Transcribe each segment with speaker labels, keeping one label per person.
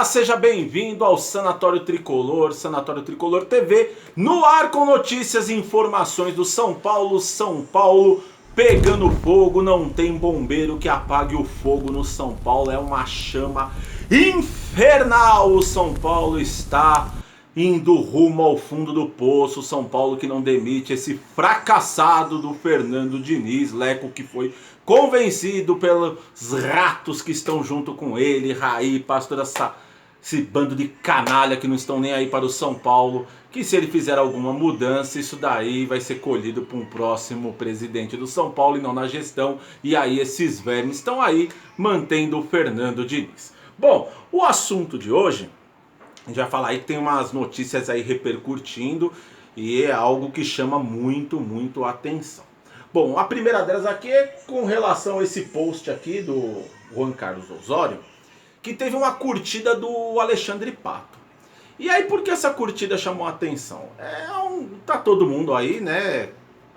Speaker 1: Olá, seja bem-vindo ao Sanatório Tricolor TV, no ar com notícias e informações do São Paulo pegando fogo, não tem bombeiro que apague o fogo no São Paulo, é uma chama infernal, o São Paulo está indo rumo ao fundo do poço, São Paulo que não demite esse fracassado do Fernando Diniz, Leco que foi convencido pelos ratos que estão junto com ele, Raí, pastor, esse bando de canalha que não estão nem aí para o São Paulo, que se ele fizer alguma mudança, isso daí vai ser colhido por um próximo presidente do São Paulo e não na gestão, e aí esses vermes estão aí mantendo o Fernando Diniz. Bom, o assunto de hoje, a gente vai falar aí que tem umas notícias aí repercutindo e é algo que chama muito a atenção. Bom, a primeira delas aqui é com relação a esse post aqui do Juan Carlos Osório, que teve uma curtida do Alexandre Pato. E aí, por que essa curtida chamou a atenção? Tá todo mundo aí, né,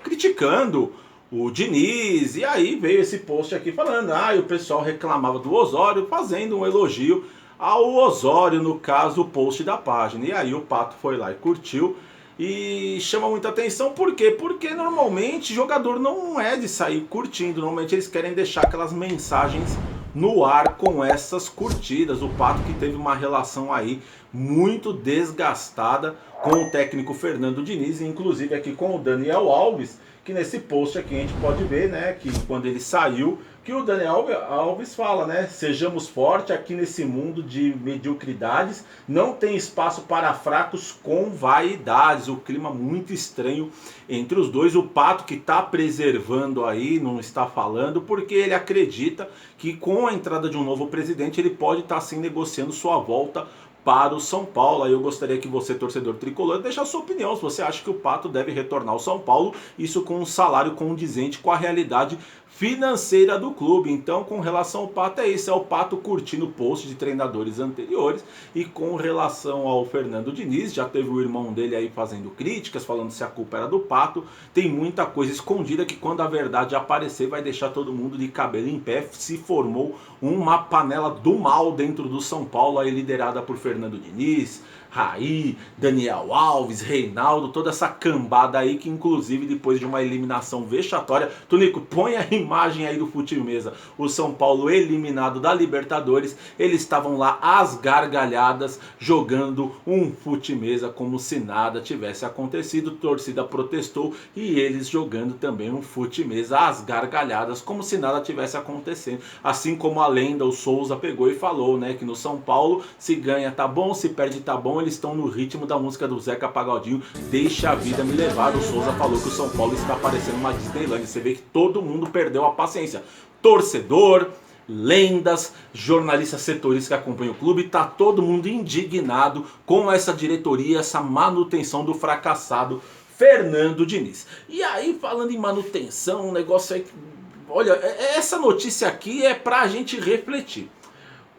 Speaker 1: criticando o Diniz, e aí veio esse post aqui falando, o pessoal reclamava do Osório, fazendo um elogio ao Osório, no caso, o post da página. E aí o Pato foi lá e curtiu. E chama muita atenção, por quê? Porque normalmente jogador não é de sair curtindo, normalmente eles querem deixar aquelas mensagens no ar com essas curtidas. O Pato que teve uma relação aí muito desgastada com o técnico Fernando Diniz, inclusive aqui com o Daniel Alves, que nesse post aqui a gente pode ver, né, que quando ele saiu, que o Daniel Alves fala, né, sejamos fortes aqui nesse mundo de mediocridades, não tem espaço para fracos com vaidades. O clima muito estranho entre os dois. O Pato que está preservando aí, não está falando, porque ele acredita que com a entrada de um novo presidente ele pode estar sim negociando sua volta para o São Paulo. Aí eu gostaria que você, torcedor tricolor, deixe a sua opinião, se você acha que o Pato deve retornar ao São Paulo, isso com um salário condizente com a realidade financeira do clube. Então, com relação ao Pato, é isso, é o Pato curtindo o post de treinadores anteriores. E com relação ao Fernando Diniz, já teve o irmão dele aí fazendo críticas, falando se a culpa era do Pato. Tem muita coisa escondida que quando a verdade aparecer vai deixar todo mundo de cabelo em pé. Se formou uma panela do mal dentro do São Paulo, aí liderada por Fernando Diniz, Raí, Daniel Alves, Reinaldo, toda essa cambada aí que inclusive depois de uma eliminação vexatória, Tonico, põe a imagem aí do Fute-Mesa, o São Paulo eliminado da Libertadores, eles estavam lá às gargalhadas jogando um Fute-Mesa como se nada tivesse acontecido, torcida protestou e eles jogando também um Fute-Mesa às gargalhadas como se nada tivesse acontecendo, assim como a lenda, o Souza pegou e falou, né, que no São Paulo se ganha tá bom, se perde tá bom, eles estão no ritmo da música do Zeca Pagodinho, deixa a vida me levar. O Souza falou que o São Paulo está parecendo uma Disneylandia. Você vê que todo mundo perdeu a paciência, torcedor, lendas, jornalistas setoristas que acompanham o clube, tá todo mundo indignado com essa diretoria, essa manutenção do fracassado Fernando Diniz. E aí, falando em manutenção, um negócio aí, olha, essa notícia aqui é pra gente refletir.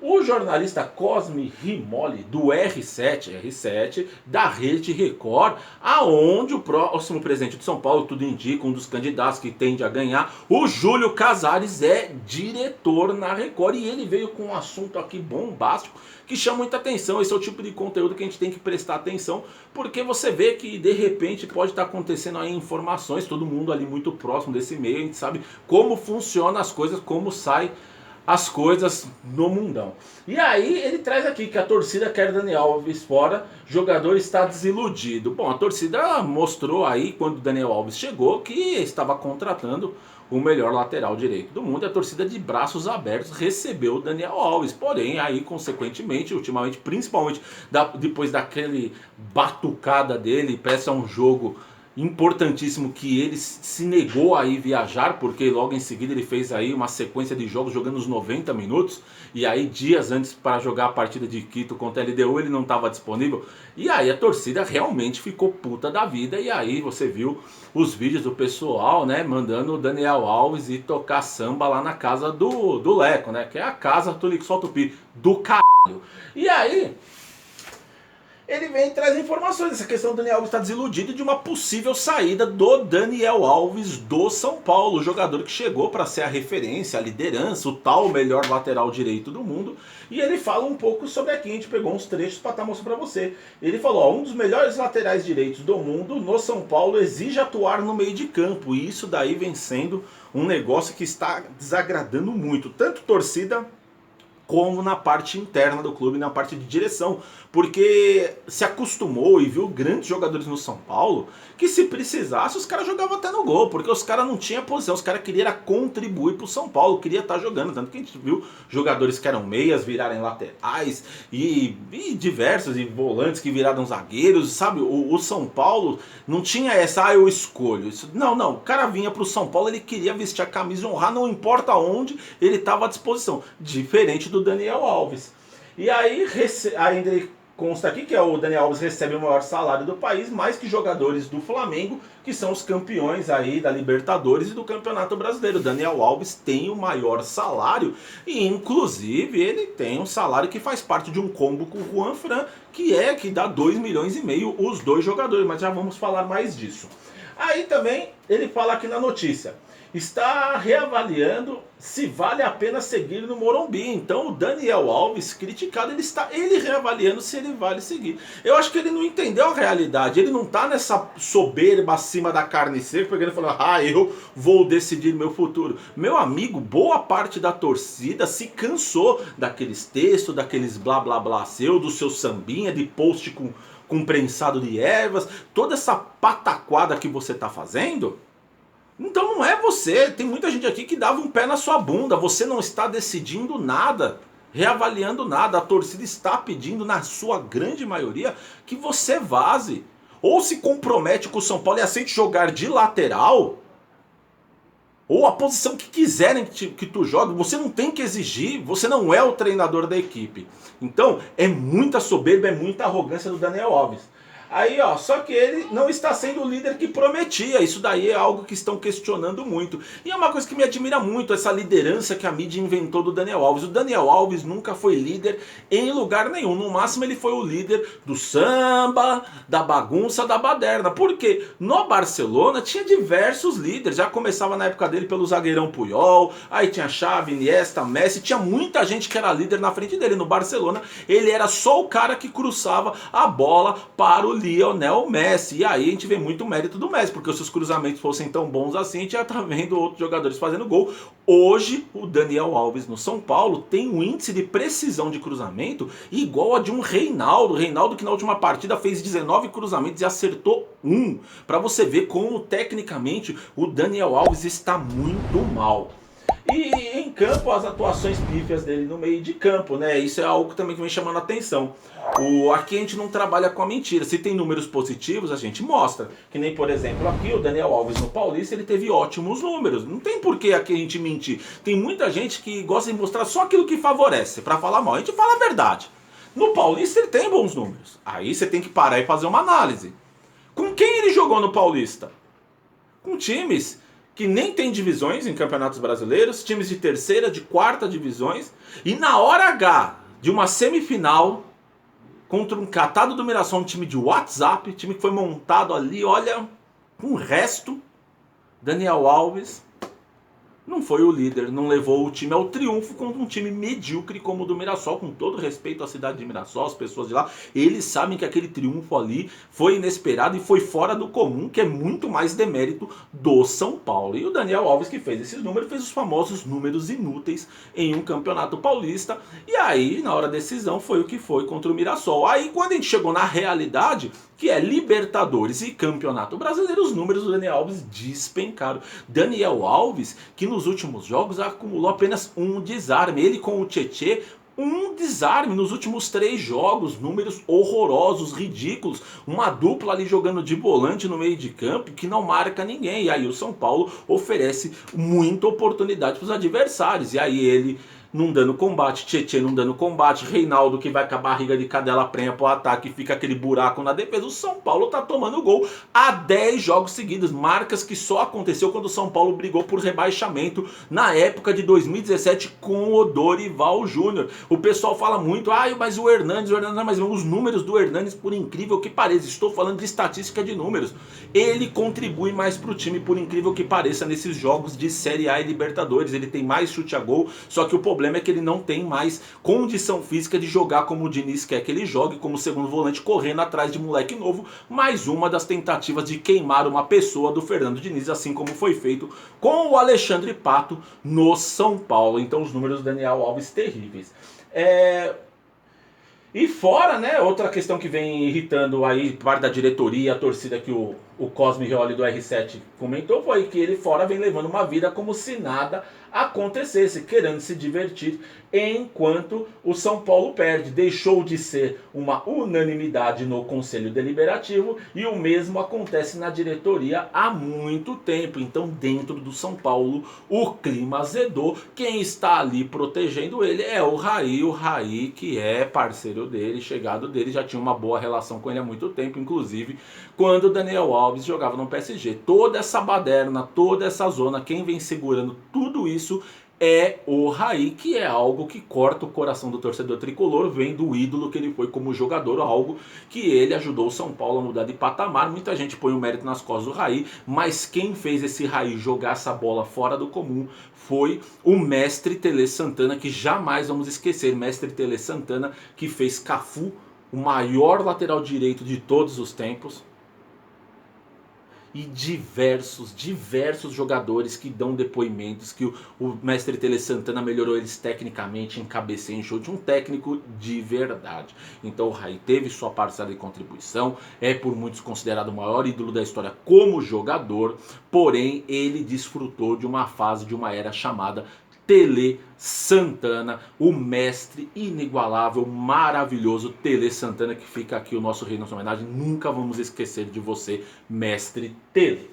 Speaker 1: O jornalista Cosme Rimoli, do R7, da Rede Record, aonde o próximo presidente de São Paulo, tudo indica, um dos candidatos que tende a ganhar, o Júlio Casares, é diretor na Record. E ele veio com um assunto aqui bombástico que chama muita atenção. Esse é o tipo de conteúdo que a gente tem que prestar atenção, porque você vê que de repente pode estar acontecendo aí informações, todo mundo ali muito próximo desse meio, a gente sabe como funcionam as coisas, como sai as coisas no mundão. E aí ele traz aqui que a torcida quer Daniel Alves fora, jogador está desiludido. Bom, a torcida mostrou aí quando o Daniel Alves chegou que estava contratando o melhor lateral direito do mundo. A torcida de braços abertos recebeu o Daniel Alves. Porém, aí consequentemente, ultimamente, principalmente depois daquele batucada dele, peça um jogo importantíssimo que ele se negou a ir viajar, porque logo em seguida ele fez aí uma sequência de jogos jogando os 90 minutos, e aí dias antes para jogar a partida de Quito contra a LDU ele não estava disponível, e aí a torcida realmente ficou puta da vida. E aí você viu os vídeos do pessoal, né, mandando o Daniel Alves ir tocar samba lá na casa do Leco, né, que é a casa, Tonico, solta o pi, do caralho. E aí ele vem e traz informações. Essa questão do Daniel Alves está desiludido de uma possível saída do Daniel Alves do São Paulo, o jogador que chegou para ser a referência, a liderança, o tal melhor lateral direito do mundo. E ele fala um pouco sobre aqui, a gente pegou uns trechos para estar mostrando para você. Ele falou, ó, um dos melhores laterais direitos do mundo no São Paulo exige atuar no meio de campo. E isso daí vem sendo um negócio que está desagradando muito, tanto torcida como na parte interna do clube, na parte de direção, porque se acostumou e viu grandes jogadores no São Paulo, que se precisasse os caras jogavam até no gol, porque os caras não tinham posição, os caras queriam contribuir pro São Paulo, queria estar jogando, tanto que a gente viu jogadores que eram meias virarem laterais, e diversos, e volantes que viraram zagueiros, sabe, o São Paulo não tinha essa, eu escolho, isso, não, o cara vinha pro São Paulo, ele queria vestir a camisa e honrar, não importa onde, ele estava à disposição, diferente do Daniel Alves. E aí ainda ele consta aqui que o Daniel Alves recebe o maior salário do país, mais que jogadores do Flamengo, que são os campeões aí da Libertadores e do Campeonato Brasileiro. O Daniel Alves tem o maior salário e inclusive ele tem um salário que faz parte de um combo com o Juan Fran, que dá 2,5 milhões os dois jogadores, mas já vamos falar mais disso. Aí também ele fala aqui na notícia, está reavaliando se vale a pena seguir no Morumbi. Então o Daniel Alves, criticado, ele reavaliando se ele vale seguir. Eu acho que ele não entendeu a realidade, ele não está nessa soberba acima da carne seca, porque ele falou, eu vou decidir meu futuro. Meu amigo, boa parte da torcida se cansou daqueles textos, daqueles blá blá blá do seu sambinha, de post com prensado de ervas, toda essa pataquada que você está fazendo. Então não é você, tem muita gente aqui que dava um pé na sua bunda, você não está decidindo nada, reavaliando nada, a torcida está pedindo na sua grande maioria que você vaze, ou se compromete com o São Paulo e aceite jogar de lateral, ou a posição que quiserem que tu jogue, você não tem que exigir, você não é o treinador da equipe. Então é muita soberba, é muita arrogância do Daniel Alves. Aí, ó, só que ele não está sendo o líder que prometia. Isso daí é algo que estão questionando muito. E é uma coisa que me admira muito, essa liderança que a mídia inventou do Daniel Alves. O Daniel Alves nunca foi líder em lugar nenhum. No máximo ele foi o líder do samba, da bagunça, da baderna. Porque no Barcelona tinha diversos líderes. Já começava na época dele pelo zagueirão Puyol, aí tinha Xavi, Iniesta, Messi. Tinha muita gente que era líder na frente dele. No Barcelona ele era só o cara que cruzava a bola para o Lionel Messi. E aí a gente vê muito mérito do Messi, porque se os cruzamentos fossem tão bons assim, a gente já tá vendo outros jogadores fazendo gol. Hoje o Daniel Alves no São Paulo tem um índice de precisão de cruzamento igual a de um Reinaldo. Reinaldo que na última partida fez 19 cruzamentos e acertou um. Para você ver como tecnicamente o Daniel Alves está muito mal. E em campo, as atuações pífias dele no meio de campo, né? Isso é algo também que vem chamando a atenção. Aqui a gente não trabalha com a mentira. Se tem números positivos, a gente mostra. Que nem, por exemplo, aqui o Daniel Alves no Paulista, ele teve ótimos números. Não tem por que aqui a gente mentir. Tem muita gente que gosta de mostrar só aquilo que favorece, para falar mal. A gente fala a verdade. No Paulista ele tem bons números. Aí você tem que parar e fazer uma análise. Com quem ele jogou no Paulista? Com times que nem tem divisões em campeonatos brasileiros, times de terceira, de quarta divisões, e na hora H de uma semifinal contra um catado do Mirassol, um time de WhatsApp, time que foi montado ali, olha, com o resto, Daniel Alves não foi o líder, não levou o time ao triunfo contra um time medíocre como o do Mirassol, com todo respeito à cidade de Mirassol, as pessoas de lá, eles sabem que aquele triunfo ali foi inesperado e foi fora do comum, que é muito mais demérito do São Paulo. E o Daniel Alves, que fez esses números, fez os famosos números inúteis em um campeonato paulista, e aí na hora da decisão foi o que foi contra o Mirassol. Aí quando a gente chegou na realidade, que é Libertadores e Campeonato Brasileiro, os números do Daniel Alves despencaram. Daniel Alves, que nos últimos jogos acumulou apenas um desarme. Ele com o Tietê, um desarme nos últimos 3 jogos, números horrorosos, ridículos. Uma dupla ali jogando de volante no meio de campo que não marca ninguém. E aí o São Paulo oferece muita oportunidade para os adversários. E aí ele não dando combate, Tietê não dando combate, Reinaldo que vai com a barriga de cadela prenha pro ataque, fica aquele buraco na defesa. O São Paulo tá tomando gol há 10 jogos seguidos, marcas que só aconteceu quando o São Paulo brigou por rebaixamento na época de 2017 com o Dorival Júnior. O pessoal fala muito, mas o Hernanes, mas os números do Hernanes, por incrível que pareça, estou falando de estatística de números, ele contribui mais pro time, por incrível que pareça, nesses jogos de Série A e Libertadores. Ele tem mais chute a gol, só que o problema é que ele não tem mais condição física de jogar como o Diniz quer que ele jogue, como segundo volante, correndo atrás de moleque novo. Mais uma das tentativas de queimar uma pessoa do Fernando Diniz, assim como foi feito com o Alexandre Pato no São Paulo. Então os números do Daniel Alves terríveis. E fora, né, outra questão que vem irritando aí parte da diretoria, a torcida que o Cosme Reoli do R7 comentou, foi que ele fora vem levando uma vida como se nada acontecesse, querendo se divertir enquanto o São Paulo perde. Deixou de ser uma unanimidade no Conselho Deliberativo e o mesmo acontece na diretoria há muito tempo. Então dentro do São Paulo o clima azedou. Quem está ali protegendo ele é o Raí que é parceiro dele, chegado dele, já tinha uma boa relação com ele há muito tempo, inclusive quando o Daniel Alves jogava no PSG. Toda essa baderna, toda essa zona, quem vem segurando tudo isso é o Raí, que é algo que corta o coração do torcedor tricolor, vendo o ídolo que ele foi como jogador, algo que ele ajudou o São Paulo a mudar de patamar. Muita gente põe o mérito nas costas do Raí, mas quem fez esse Raí jogar essa bola fora do comum foi o mestre Tele Santana, que jamais vamos esquecer. Mestre Tele Santana, que fez Cafu o maior lateral direito de todos os tempos, e diversos jogadores que dão depoimentos que o mestre Tele Santana melhorou eles tecnicamente, em cabeceio, em chute, um técnico de verdade. Então o Raí teve sua parcela de contribuição, é por muitos considerado o maior ídolo da história como jogador, porém ele desfrutou de uma fase, de uma era chamada Tele Santana, o mestre inigualável, maravilhoso Tele Santana, que fica aqui o nosso rei, nossa homenagem. Nunca vamos esquecer de você, mestre Tele.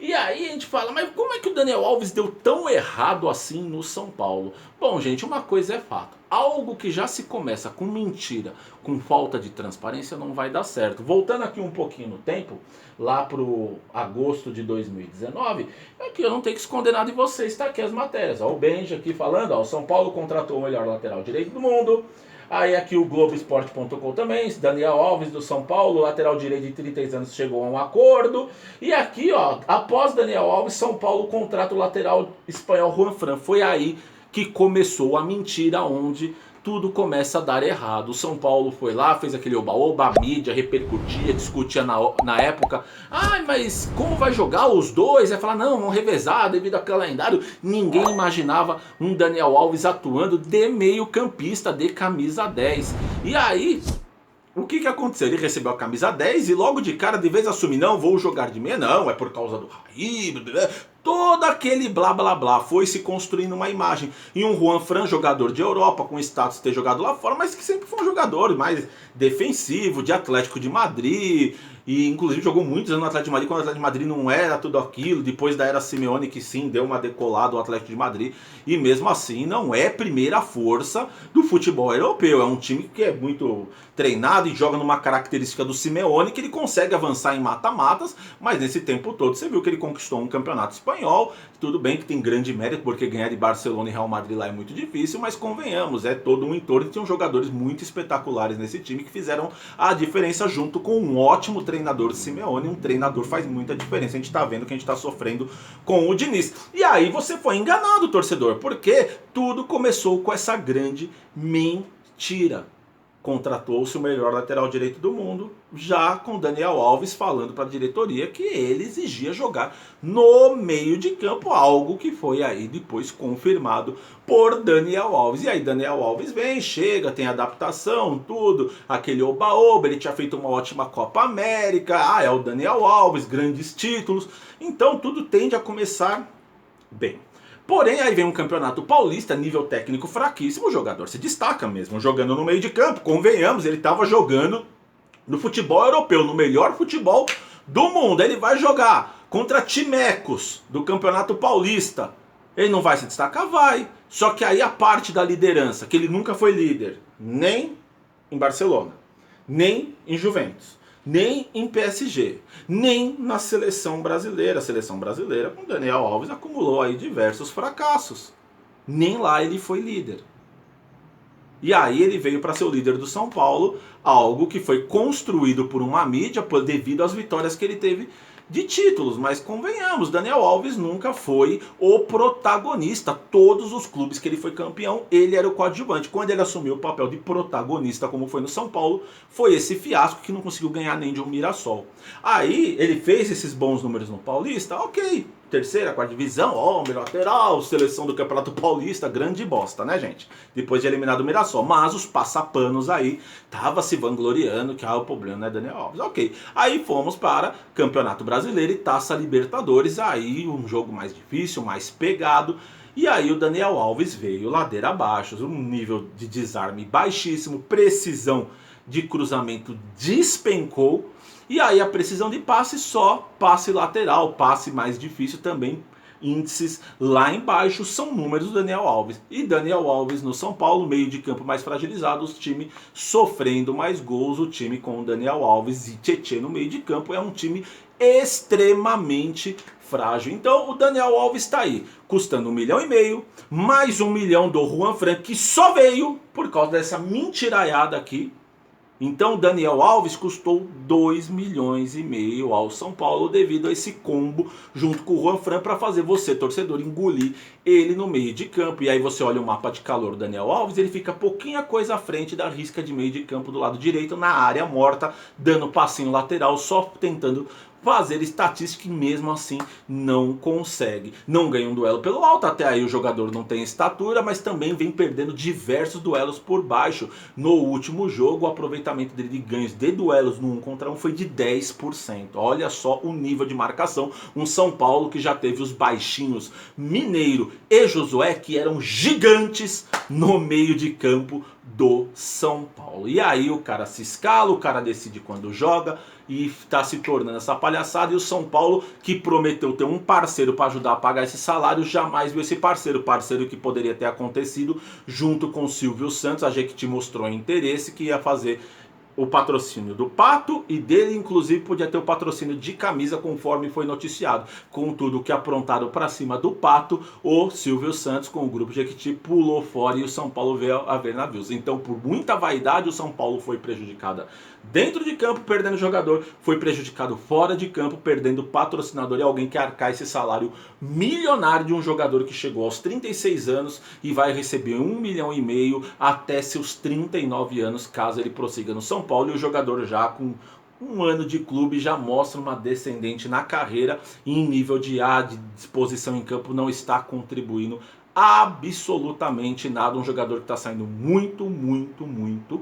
Speaker 1: E aí a gente fala, mas como é que o Daniel Alves deu tão errado assim no São Paulo? Bom, gente, uma coisa é fato. Algo que já se começa com mentira, com falta de transparência, não vai dar certo. Voltando aqui um pouquinho no tempo, lá pro agosto de 2019, aqui eu não tenho que esconder nada de vocês, está aqui as matérias. Ó, o Benji aqui falando, ó, o São Paulo contratou o melhor lateral direito do mundo. Aí aqui o Globoesporte.com também, Daniel Alves do São Paulo, lateral direito de 33 anos, chegou a um acordo. E aqui, ó, após Daniel Alves, São Paulo contrata o lateral espanhol Juan Fran. Foi aí que começou a mentira, onde tudo começa a dar errado. O São Paulo foi lá, fez aquele oba-oba, a mídia repercutia, discutia na época. Mas como vai jogar os dois? Aí falar, não, vão revezar devido ao calendário. Ninguém imaginava um Daniel Alves atuando de meio campista, de camisa 10. E aí, o que aconteceu? Ele recebeu a camisa 10 e logo de cara, de vez assumir, não, vou jogar de meia, não, é por causa do Raí, todo aquele blá blá blá, foi se construindo uma imagem. E um Juan Fran, jogador de Europa, com status de ter jogado lá fora, mas que sempre foi um jogador mais defensivo, de Atlético de Madrid, e inclusive jogou muitos anos no Atlético de Madrid, quando o Atlético de Madrid não era tudo aquilo, depois da era Simeone, que sim, deu uma decolada o Atlético de Madrid, e mesmo assim não é primeira força do futebol europeu. É um time que é muito treinado e joga numa característica do Simeone, que ele consegue avançar em mata-matas, mas nesse tempo todo você viu que ele conquistou um campeonato espanhol. Tudo bem que tem grande mérito, porque ganhar de Barcelona e Real Madrid lá é muito difícil, mas convenhamos, é todo um entorno, e tinham jogadores muito espetaculares nesse time que fizeram a diferença junto com um ótimo treinador Simeone. Um treinador faz muita diferença, a gente tá vendo que a gente tá sofrendo com o Diniz. E aí você foi enganado, torcedor, porque tudo começou com essa grande mentira. Contratou-se o melhor lateral direito do mundo, já com Daniel Alves falando para a diretoria que ele exigia jogar no meio de campo, algo que foi aí depois confirmado por Daniel Alves. E aí Daniel Alves vem, chega, tem adaptação, tudo, aquele oba-oba, ele tinha feito uma ótima Copa América, é o Daniel Alves, grandes títulos, então tudo tende a começar bem. Porém, aí vem um campeonato paulista, nível técnico fraquíssimo, o jogador se destaca mesmo, jogando no meio de campo. Convenhamos, ele estava jogando no futebol europeu, no melhor futebol do mundo. Ele vai jogar contra timecos do campeonato paulista. Ele não vai se destacar? Vai. Só que aí a parte da liderança, que ele nunca foi líder, nem em Barcelona, nem em Juventus, nem em PSG, nem na seleção brasileira. A seleção brasileira com Daniel Alves acumulou aí diversos fracassos. Nem lá ele foi líder. E aí ele veio para ser o líder do São Paulo, algo que foi construído por uma mídia devido às vitórias que ele teve de títulos. Mas convenhamos, Daniel Alves nunca foi o protagonista. Todos os clubes que ele foi campeão, ele era o coadjuvante. Quando ele assumiu o papel de protagonista, como foi no São Paulo, foi esse fiasco que não conseguiu ganhar nem de um Mirassol. Aí ele fez esses bons números no Paulista, ok. Terceira, quarta divisão, melhor lateral, seleção do Campeonato Paulista, grande bosta, né, gente? Depois de eliminar o Mirassol. Mas os passapanos aí tava se vangloriando que o problema não é Daniel Alves. Ok. Aí fomos para Campeonato Brasileiro e Taça Libertadores. Aí um jogo mais difícil, mais pegado. E aí o Daniel Alves veio ladeira abaixo, um nível de desarme baixíssimo, precisão de cruzamento despencou. E aí a precisão de passe só passe lateral, passe mais difícil também, índices lá embaixo são números do Daniel Alves. E Daniel Alves no São Paulo, meio de campo mais fragilizado, o time sofrendo mais gols, o time com o Daniel Alves e Tietê no meio de campo é um time extremamente frágil. Então o Daniel Alves está aí, custando 1,5 milhão, mais 1 milhão do Juan Fran, que só veio por causa dessa mentiraiada aqui. Então Daniel Alves custou 2,5 milhões ao São Paulo devido a esse combo junto com o Juan Fran para fazer você, torcedor, engolir ele no meio de campo. E aí você olha o mapa de calor do Daniel Alves, ele fica pouquinha coisa à frente da risca de meio de campo do lado direito, na área morta, dando passinho lateral, só tentando fazer estatística e mesmo assim não consegue. Não ganha um duelo pelo alto, até aí o jogador não tem estatura, mas também vem perdendo diversos duelos por baixo. No último jogo, o aproveitamento dele de ganhos de duelos no 1 contra 1 foi de 10%. Olha só o nível de marcação. Um São Paulo que já teve os baixinhos Mineiro e Josué, que eram gigantes no meio de campo do São Paulo. E aí o cara se escala, o cara decide quando joga e está se tornando essa palhaçada. E o São Paulo, que prometeu ter um parceiro para ajudar a pagar esse salário, jamais viu esse parceiro que poderia ter acontecido junto com o Silvio Santos. A Jequiti mostrou interesse que ia fazer o patrocínio do Pato e dele inclusive podia ter o patrocínio de camisa, conforme foi noticiado. Com tudo que aprontaram para cima do Pato, o Silvio Santos com o grupo Jequiti pulou fora e o São Paulo veio a ver navios. Então, por muita vaidade, o São Paulo foi prejudicado dentro de campo, perdendo jogador, foi prejudicado fora de campo, perdendo patrocinador e alguém que arcar esse salário milionário de um jogador que chegou aos 36 anos e vai receber 1,5 milhão até seus 39 anos, caso ele prossiga no São Paulo. E o jogador já com um ano de clube já mostra uma descendente na carreira e em nível de disposição em campo não está contribuindo absolutamente nada. Um jogador que está saindo muito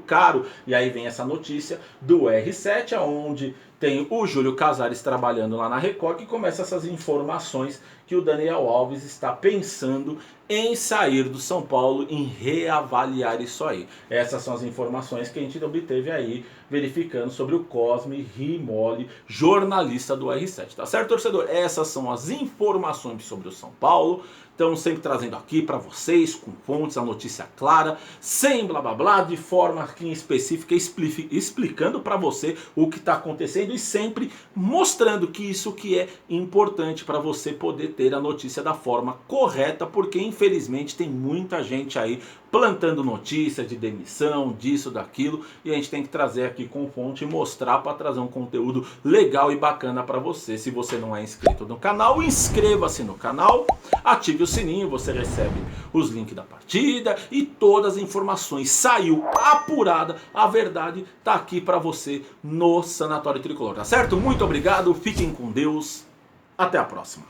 Speaker 1: caro. E aí vem essa notícia do R7, onde tem o Júlio Casares trabalhando lá na Record, que começa essas informações que o Daniel Alves está pensando em sair do São Paulo, em reavaliar isso aí. Essas são as informações que a gente obteve aí, verificando sobre o Cosme Rimoli, jornalista do R7. Tá certo, torcedor? Essas são as informações sobre o São Paulo. Estamos sempre trazendo aqui para vocês, com fontes, a notícia clara, sem blá blá blá, de forma aqui em específica, explicando para você o que está acontecendo e sempre mostrando que isso que é importante para você poder ter a notícia da forma correta, porque infelizmente tem muita gente aí plantando notícia de demissão, disso, daquilo, e a gente tem que trazer aqui com fonte e mostrar para trazer um conteúdo legal e bacana para você. Se você não é inscrito no canal, inscreva-se no canal, ative o sininho, você recebe os links da partida e todas as informações. Saiu apurada, a verdade tá aqui para você no Sanatório Tricolor, tá certo? Muito obrigado, fiquem com Deus, até a próxima.